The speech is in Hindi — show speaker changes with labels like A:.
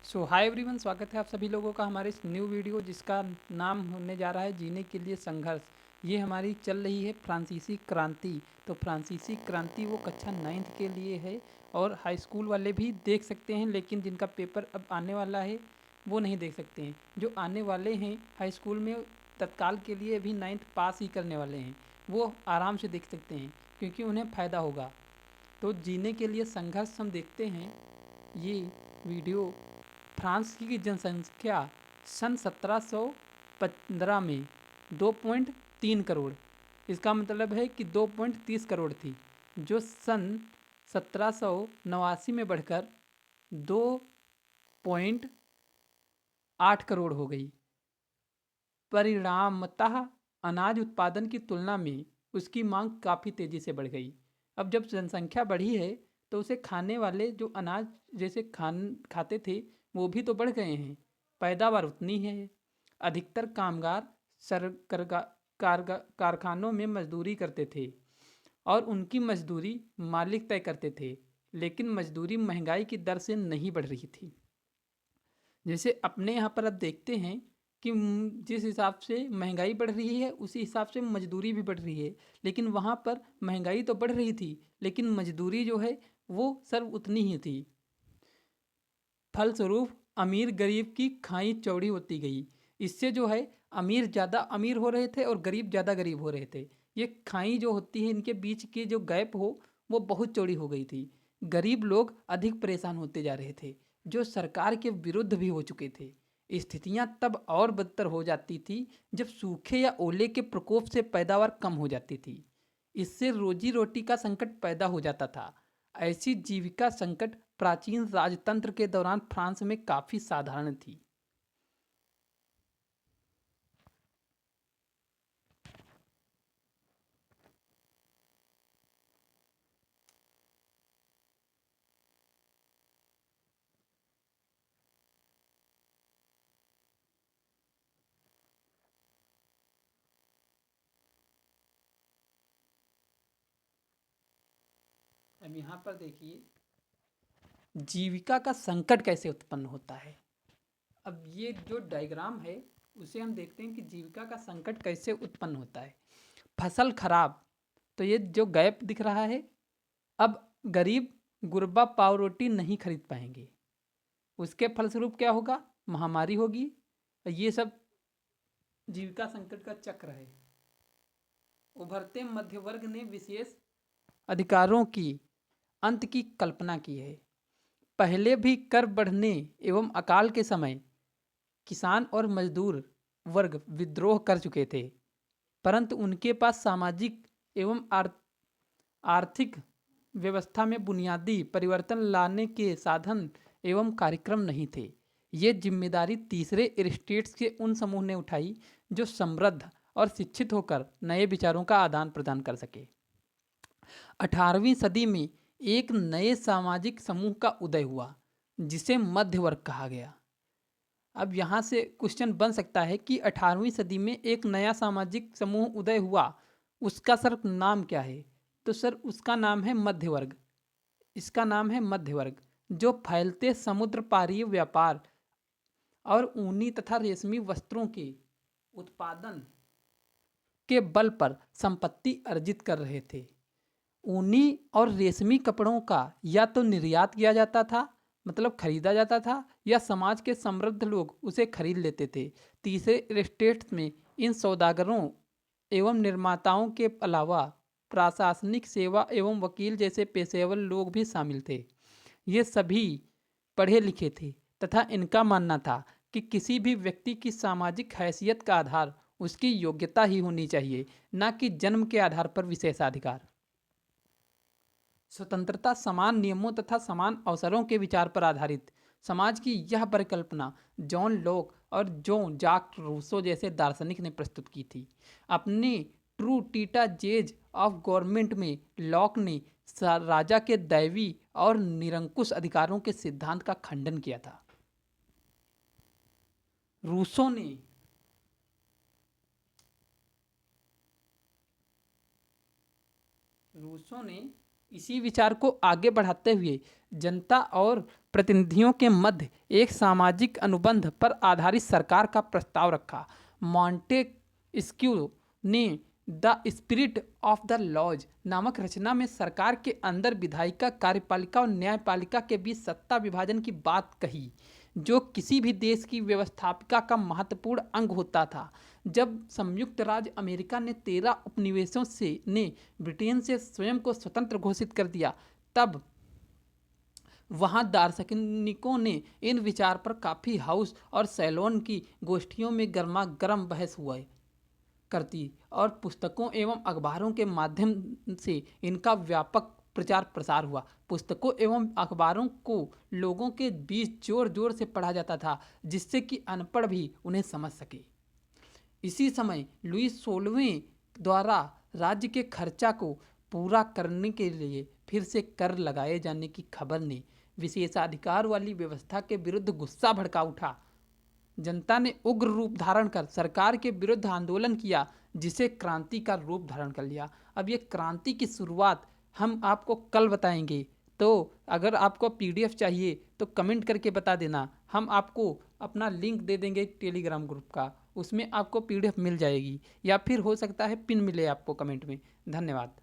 A: सो हाय एवरीवन, स्वागत है आप सभी लोगों का हमारे इस न्यू वीडियो जिसका नाम होने जा रहा है जीने के लिए संघर्ष। ये हमारी चल रही है फ्रांसीसी क्रांति। तो फ्रांसीसी क्रांति वो कक्षा 9th के लिए है और हाई स्कूल वाले भी देख सकते हैं, लेकिन जिनका पेपर अब आने वाला है वो नहीं देख सकते हैं। जो आने वाले हैं हाई स्कूल में तत्काल के लिए अभी 9th पास ही करने वाले हैं, वो आराम से देख सकते हैं क्योंकि उन्हें फ़ायदा होगा। तो जीने के लिए संघर्ष हम देखते हैं। ये वीडियो फ्रांस की जनसंख्या सन 1715 में 2.3 करोड़, इसका मतलब है कि 2.30 करोड़ थी, जो सन 1789 में बढ़कर 2.8 करोड़ हो गई। परिणामतः अनाज उत्पादन की तुलना में उसकी मांग काफ़ी तेज़ी से बढ़ गई। अब जब जनसंख्या बढ़ी है तो उसे खाने वाले जो अनाज जैसे खाते थे वो भी तो बढ़ गए हैं, पैदावार उतनी है। अधिकतर कामगार कारखानों में मजदूरी करते थे और उनकी मजदूरी मालिक तय करते थे, लेकिन मजदूरी महंगाई की दर से नहीं बढ़ रही थी। जैसे अपने यहाँ पर अब देखते हैं कि जिस हिसाब से महंगाई बढ़ रही है उसी हिसाब से मजदूरी भी बढ़ रही है, लेकिन वहाँ पर महंगाई तो बढ़ रही थी लेकिन मजदूरी जो है वो सिर्फ उतनी ही थी। फलस्वरूप अमीर गरीब की खाई चौड़ी होती गई। इससे जो है अमीर ज़्यादा अमीर हो रहे थे और गरीब ज़्यादा गरीब हो रहे थे। ये खाई जो होती है इनके बीच की जो गैप हो वो बहुत चौड़ी हो गई थी। गरीब लोग अधिक परेशान होते जा रहे थे, जो सरकार के विरुद्ध भी हो चुके थे। स्थितियां तब और बदतर हो जाती थी जब सूखे या ओले के प्रकोप से पैदावार कम हो जाती थी। इससे रोजी रोटी का संकट पैदा हो जाता था। ऐसी जीविका संकट प्राचीन राजतंत्र के दौरान फ्रांस में काफी साधारण थी। अब यहाँ पर देखिए जीविका का संकट कैसे उत्पन्न होता है। अब ये जो डायग्राम है उसे हम देखते हैं कि जीविका का संकट कैसे उत्पन्न होता है। फसल खराब, तो ये जो गैप दिख रहा है, अब गरीब गुरबा पाव रोटी नहीं खरीद पाएंगे। उसके फलस्वरूप क्या होगा, महामारी होगी। ये सब जीविका संकट का चक्र है। उभरते मध्य वर्ग ने विशेष अधिकारों की अंत की कल्पना की है। पहले भी कर बढ़ने एवं अकाल के समय किसान और मजदूर वर्ग विद्रोह कर चुके थे, परंतु उनके पास सामाजिक एवं आर्थिक व्यवस्था में बुनियादी परिवर्तन लाने के साधन एवं कार्यक्रम नहीं थे। ये जिम्मेदारी तीसरे एस्टेट्स के उन समूह ने उठाई जो समृद्ध और शिक्षित होकर नए विचारों का आदान प्रदान कर सके। 18वीं सदी में एक नए सामाजिक समूह का उदय हुआ जिसे मध्य वर्ग कहा गया। अब यहाँ से क्वेश्चन बन सकता है कि 18वीं सदी में एक नया सामाजिक समूह उदय हुआ, उसका सर नाम क्या है? तो सर उसका नाम है मध्य वर्ग। इसका नाम है मध्य वर्ग, जो फैलते समुद्र पारीय व्यापार और ऊनी तथा रेशमी वस्त्रों के उत्पादन के बल पर संपत्ति अर्जित कर रहे थे। ऊनी और रेशमी कपड़ों का या तो निर्यात किया जाता था, मतलब खरीदा जाता था, या समाज के समृद्ध लोग उसे खरीद लेते थे। तीसरे स्टेट्स में इन सौदागरों एवं निर्माताओं के अलावा प्रशासनिक सेवा एवं वकील जैसे पेशेवर लोग भी शामिल थे। ये सभी पढ़े लिखे थे तथा इनका मानना था कि किसी भी व्यक्ति की सामाजिक हैसियत का आधार उसकी योग्यता ही होनी चाहिए, न कि जन्म के आधार पर विशेषाधिकार। स्वतंत्रता समान नियमों तथा समान अवसरों के विचार पर आधारित समाज की यह परिकल्पना जॉन लॉक और जॉन जाक रूसो जैसे दार्शनिक ने प्रस्तुत की थी। अपने ट्रू टीटा जेज ऑफ गवर्नमेंट में लॉक ने राजा के दैवी और निरंकुश अधिकारों के सिद्धांत का खंडन किया था। रूसो ने रूसो ने इसी विचार को आगे बढ़ाते हुए जनता और प्रतिनिधियों के मध्य एक सामाजिक अनुबंध पर आधारित सरकार का प्रस्ताव रखा। मॉन्टेस्क्यू ने the spirit of the laws नामक रचना में सरकार के अंदर विधायिका, कार्यपालिका और न्यायपालिका के बीच सत्ता विभाजन की बात कही, जो किसी भी देश की व्यवस्थापिका का महत्वपूर्ण अंग होता था। जब संयुक्त राज्य अमेरिका ने 13 उपनिवेशों से ने ब्रिटेन से स्वयं को स्वतंत्र घोषित कर दिया, तब वहाँ दार्शनिकों ने इन विचार पर काफ़ी हाउस और सैलोन की गोष्ठियों में गर्मा गर्म बहस हुआ करती और पुस्तकों एवं अखबारों के माध्यम से इनका व्यापक प्रचार प्रसार हुआ। पुस्तकों एवं अखबारों को लोगों के बीच जोर जोर से पढ़ा जाता था, जिससे कि अनपढ़ भी उन्हें समझ सके। इसी समय लुईस 16वें द्वारा राज्य के खर्चा को पूरा करने के लिए फिर से कर लगाए जाने की खबर ने विशेषाधिकार वाली व्यवस्था के विरुद्ध गुस्सा भड़का उठा। जनता ने उग्र रूप धारण कर सरकार के विरुद्ध आंदोलन किया, जिसे क्रांति का रूप धारण कर लिया। अब ये क्रांति की शुरुआत हम आपको कल बताएंगे, तो अगर आपको पीडीएफ चाहिए तो कमेंट करके बता देना, हम आपको अपना लिंक दे देंगे टेलीग्राम ग्रुप का, उसमें आपको पीडीएफ मिल जाएगी, या फिर हो सकता है पिन मिले आपको कमेंट में। धन्यवाद।